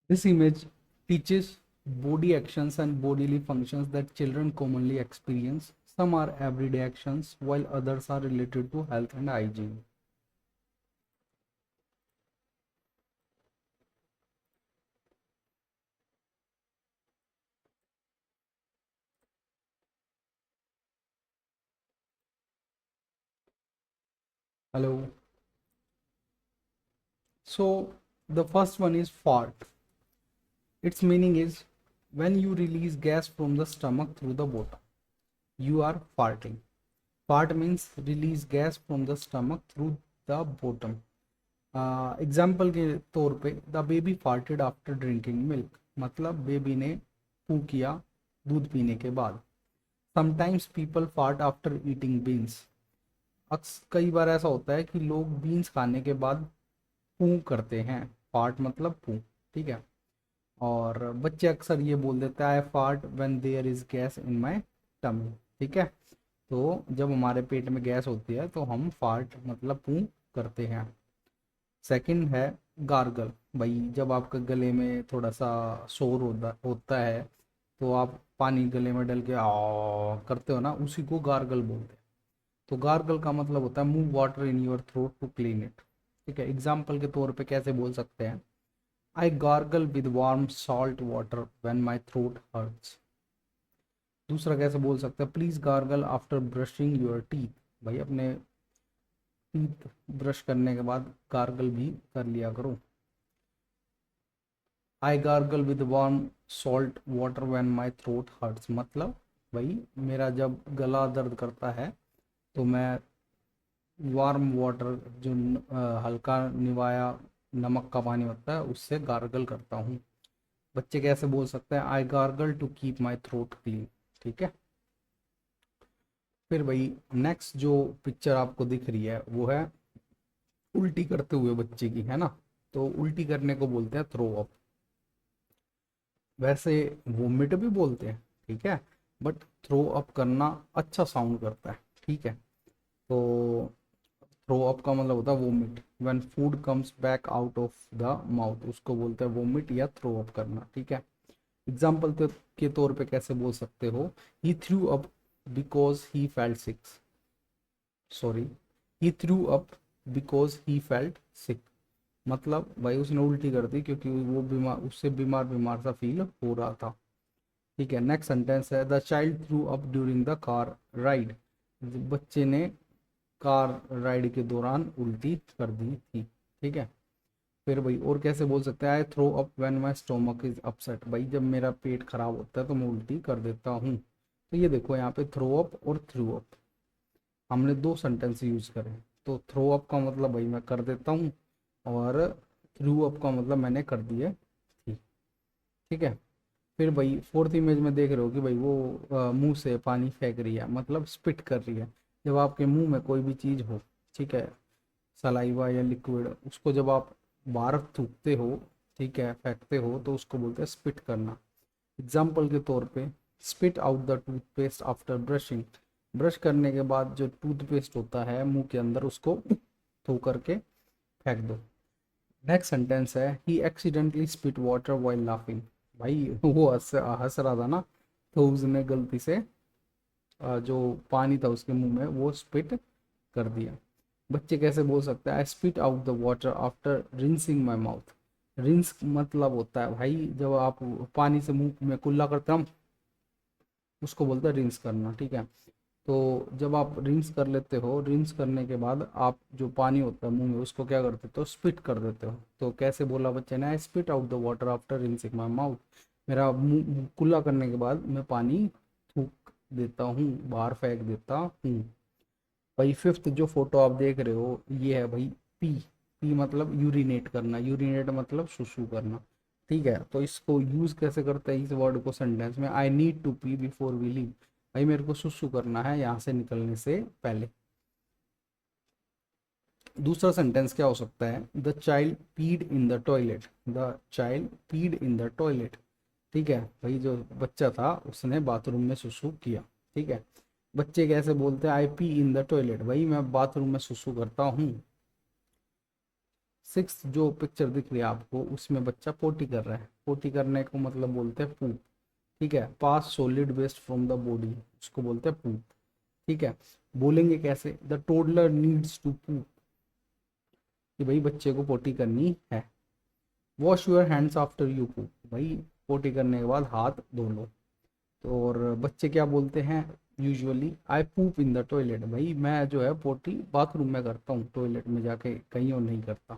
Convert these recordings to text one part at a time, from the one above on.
This image teaches body actions and bodily functions that children commonly experience. Some are everyday actions, while others are related to health and hygiene. Hello. So, the first one is fart. Its meaning is when you release gas from the stomach through the bottom, you are farting. Fart means release gas from the stomach through the bottom. Example के तौर पे the baby farted after drinking milk, मतलब baby ने poo किया दूध पीने के बाद. Sometimes people fart after eating beans. कई बार ऐसा होता है कि लोग बीन्स खाने के बाद पू करते हैं. फार्ट मतलब पू. ठीक है. और बच्चे अक्सर ये बोल देते हैं I fart when there is gas in my tummy. ठीक है. तो जब हमारे पेट में गैस होती है तो हम फार्ट मतलब पू करते हैं. सेकंड है गार्गल. भाई जब आपका गले में थोड़ा सा शोर होता है तो आप पानी गले में डल के आ करते हो ना, उसी को गार्गल बोलते हैं. तो गार्गल का मतलब होता है move water in your throat to clean it. ठीक है. एग्जाम्पल के तौर पे कैसे बोल सकते हैं, I gargle with warm salt water when my throat hurts. दूसरा कैसे बोल सकते हैं, please gargle after brushing your teeth. भाई अपने टीथ ब्रश करने के बाद गार्गल भी कर लिया करो. I gargle with warm salt water when my throat hurts, मतलब भाई मेरा जब गला दर्द करता है तो मैं वार्म वाटर जो हल्का निवाया नमक का पानी होता है उससे गार्गल करता हूँ. बच्चे कैसे बोल सकते हैं, I gargle to keep my throat clean. ठीक है. फिर भाई नेक्स्ट जो पिक्चर आपको दिख रही है वो है उल्टी करते हुए बच्चे की, है ना. तो उल्टी करने को बोलते हैं थ्रो अप. वैसे वोमिट भी बोलते हैं. ठीक है. बट थ्रो अप करना अच्छा साउंड करता है. ठीक है. तो थ्रो अप का मतलब होता है vomit. When food comes back out of the mouth, उसको बोलते हैं वोमिट या थ्रो अप करना. ठीक है. एग्जाम्पल के तौर पे कैसे बोल सकते हो, he threw up because he felt sick. Sorry, he threw up because he felt sick, मतलब भाई उसने उल्टी कर दी क्योंकि वो बीमार, उससे बीमार बीमार सा फील हो रहा था. ठीक है. नेक्स्ट सेंटेंस है the child through up during the car ride. बच्चे ने कार राइड के दौरान उल्टी कर दी थी. ठीक है. फिर भाई और कैसे बोल सकते हैं, I throw up when my stomach is upset. भाई जब मेरा पेट खराब होता है तो मैं उल्टी कर देता हूँ. तो ये देखो यहाँ पे थ्रो अप और थ्रू अप हमने दो सेंटेंस यूज करे. तो थ्रो अप का मतलब भाई मैं कर देता हूँ, और थ्रू अप का मतलब मैंने कर दिए थी. ठीक है. फिर भाई फोर्थ इमेज में देख रहे हो कि भाई वो मुंह से पानी फेंक रही है, मतलब स्पिट कर रही है. जब आपके मुंह में कोई भी चीज़ हो, ठीक है, सलाइवा या लिक्विड, उसको जब आप बाहर थूकते हो, ठीक है, फेंकते हो, तो उसको बोलते हैं स्पिट करना. एग्जाम्पल के तौर पे spit out the toothpaste after brushing. Brush करने के बाद जो टूथपेस्ट होता है मुंह के अंदर उसको थू करके फेंक दो. नेक्स्ट सेंटेंस है he accidentally spit water while laughing. भाई वो हंस रहा था ना, तो उसने गलती से जो पानी था उसके मुंह में वो स्पिट कर दिया. बच्चे कैसे बोल सकते हैं, आई spit out the water after rinsing my mouth. Rinse मतलब होता है भाई जब आप पानी से मुंह में कुल्ला करते हैं, उसको बोलते हैं रिंस करना. ठीक है. तो जब आप रिंस कर लेते हो, रिंस करने के बाद आप जो पानी होता है मुंह में उसको क्या कर देते हो, स्पिट कर देते हो. तो कैसे बोला बच्चे ने, आई spit out the water after rinsing my mouth. मेरा मुंह कुल्ला करने के बाद मैं पानी थूक देता हूँ, बाहर फेंक देता हूँ. भाई फिफ्थ जो फोटो आप देख रहे हो ये है भाई पी. पी मतलब यूरिनेट करना, यूरिनेट मतलब सुसु करना. ठीक है. तो इसको यूज कैसे करते हैं इस वर्ड को सेंटेंस में, I need to pee before we leave. भाई मेरे को सुसु करना है यहाँ से निकलने से पहले. दूसरा सेंटेंस क्या हो सकता है, द चाइल्ड पीड in the toilet. The child पीड इन द टॉयलेट. ठीक है. भाई जो बच्चा था उसने बाथरूम में सुसु किया. ठीक है. बच्चे कैसे बोलते हैं, I P in the toilet. भाई मैं बाथरूम में सुसु करता हूँ. सिक्स जो पिक्चर दिख रही है आपको, उसमें बच्चा पोटी कर रहा है। पोटी करने को मतलब बोलते हैं पूप, ठीक है। Pass solid waste from the body, उसको बोलते हैं पूप, ठीक है। बोलेंगे कैसे, the toddler needs to poop, कि भाई बच्चे को पोटी करनी है। Wash your hands after you poop, भाई पोटी करने के बाद हाथ धो लो। तो और बच्चे क्या बोलते हैं usually, I poop in the toilet, भाई मैं जो है पोटी बाथरूम में करता हूँ, टॉयलेट में जाके कहीं और नहीं करता।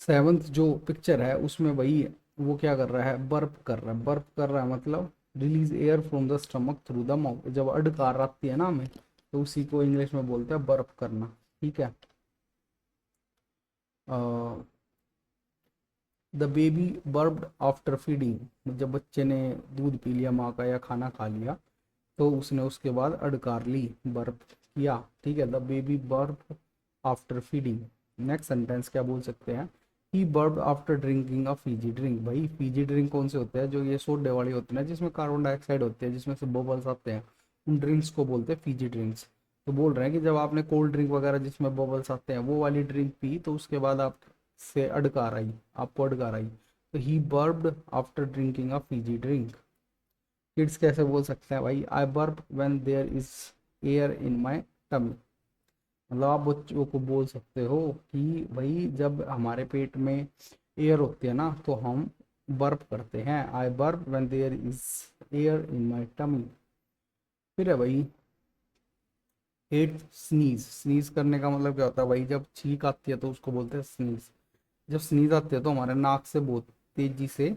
सेवन्थ जो पिक्चर है उसमें भाई वो क्या कर रहा है, बर्प कर रहा है। बर्प कर रहा है मतलब release air from the stomach through the mouth, जब अडकार आती है ना हमें, तो उसी को इंग्लिश में बोलते हैं बर्प करना, ठीक है। द बेबी बर्ब्ड आफ्टर फीडिंग, जब बच्चे ने दूध पी लिया माँ का या खाना खा लिया, तो उसने उसके बाद अडकार ली, बर्प किया, ठीक है। The baby burp after feeding. Next sentence क्या बोल सकते हैं, he burped after drinking a fizzy drink, भाई फीजी ड्रिंक कौन से होते हैं, जो ये सोडे वाली होती है ना, जिसमें कार्बन डाइऑक्साइड होते हैं, जिसमें से बबल्स आते हैं, उन ड्रिंक्स को बोलते हैं फीजी ड्रिंक्स। तो बोल रहे हैं कि जब आपने कोल्ड ड्रिंक वगैरह जिसमें बबल्स आते हैं वो वाली ड्रिंक पी, तो उसके बाद आप से अडकार आई, आपको अडकार आई, तो he burped after drinking a fizzy drink. Kids कैसे बोल सकते हैं भाई, I burp when there is air in my tummy, मतलब आप बच्चों को बोल सकते हो कि भाई जब हमारे पेट में एयर होती है ना, तो हम बर्प करते हैं, I burp when there is air in my tummy. फिर है भाई एट, स्नीज। स्नीज करने का मतलब क्या होता है भाई, जब छींक आती है तो उसको बोलते हैं स्नीज। जब स्नीज आती है तो हमारे नाक से बहुत तेजी से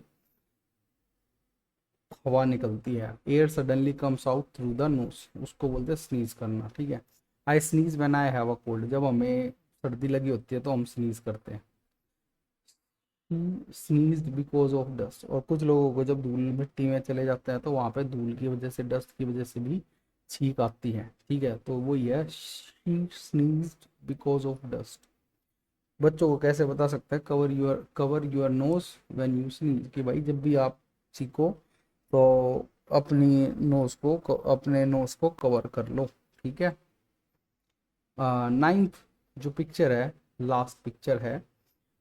हवा निकलती है, air suddenly comes out through the nose, उसको बोलते हैं स्नीज करना, ठीक है। I sneeze when I have a cold, जब हमें सर्दी लगी होती है तो हम स्नीज करते हैं। स्नीज्ड बिकॉज ऑफ डस्ट, और कुछ लोगों को जब धूल मिट्टी में चले जाते हैं तो वहां पे धूल की वजह से, डस्ट की वजह से भी छींक आती है, ठीक है। तो वही है, शी स्नीज्ड बिकॉज ऑफ डस्ट। बच्चों को कैसे बता सकते हैं, cover your nose when you sneeze, कि भाई जब भी आप छींको तो अपने नोज को कवर कर लो, ठीक है। नाइन्थ जो पिक्चर है, लास्ट पिक्चर है,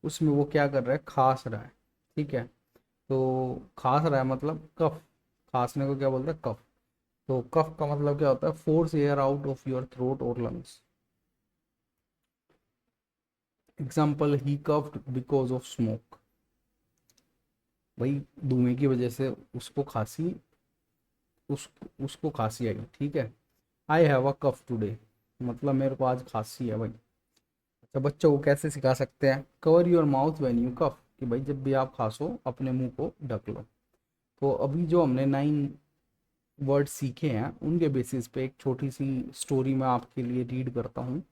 उसमें वो क्या कर रहा है, खांस रहा है, ठीक है। तो खांस रहा है मतलब कफ, खांसने को क्या बोलते हैं, कफ। तो कफ का मतलब क्या होता है, force air out of your throat और lungs. Example, he coughed because of smoke, भाई धुएं की वजह से उसको खांसी, उस उसको खांसी आई, ठीक है। आई हैव अ कफ टुडे, मतलब मेरे को आज खांसी है भाई। अच्छा, बच्चों को कैसे सिखा सकते हैं, cover your mouth when you cough, कि भाई जब भी आप खांसो अपने मुंह को ढक लो। तो अभी जो हमने 9 वर्ड सीखे हैं उनके बेसिस पे एक छोटी सी स्टोरी मैं आपके लिए रीड करता हूँ।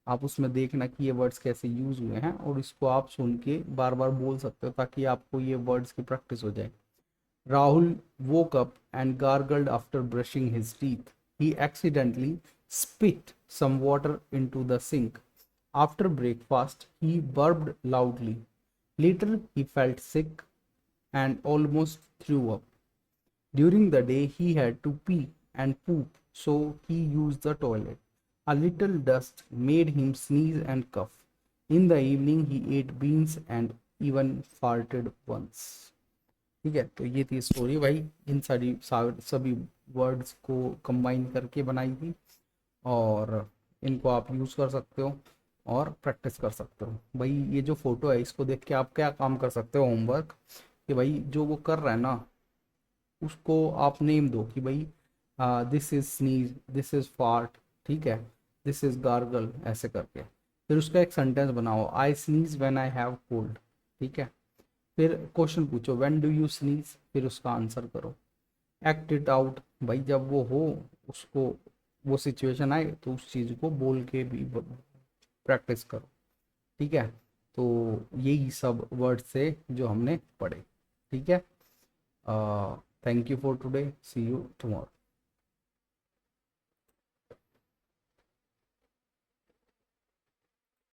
आप उसमें देखना कि ये वर्ड्स कैसे यूज हुए हैं, और इसको आप सुन के बार बार बोल सकते हो ताकि आपको ये वर्ड्स की प्रैक्टिस हो जाए। Rahul woke up and gargled after brushing his teeth. He accidentally spit some water into the sink. After breakfast, he burped loudly. Later, he felt sick and almost threw up. During the day, he had to pee and poop, so he used the toilet. A little dust made him sneeze and cough. In the evening, he ate beans and even farted once. ठीक है, तो ये थी story भाई, इन सभी words को combine करके बनाई थी, और इनको आप यूज़ कर सकते हो और प्रैक्टिस कर सकते हो। भाई ये जो फोटो है इसको देख के आप क्या काम कर सकते हो, होमवर्क, कि भाई जो वो कर रहा है ना उसको आप नेम दो, कि भाई this is sneeze, this is fart, ठीक है, दिस इज गार्गल, ऐसे करके फिर उसका एक सेंटेंस बनाओ, I sneeze when I have cold, ठीक है। फिर क्वेश्चन पूछो, व्हेन डू यू स्नीज, फिर उसका आंसर करो। एक्ट इट आउट, भाई जब वो हो, उसको वो सिचुएशन आए तो उस चीज़ को बोल के भी प्रैक्टिस करो, ठीक है। तो यही सब वर्ड से जो हमने पढ़े, ठीक है। Thank you for today, see you tomorrow.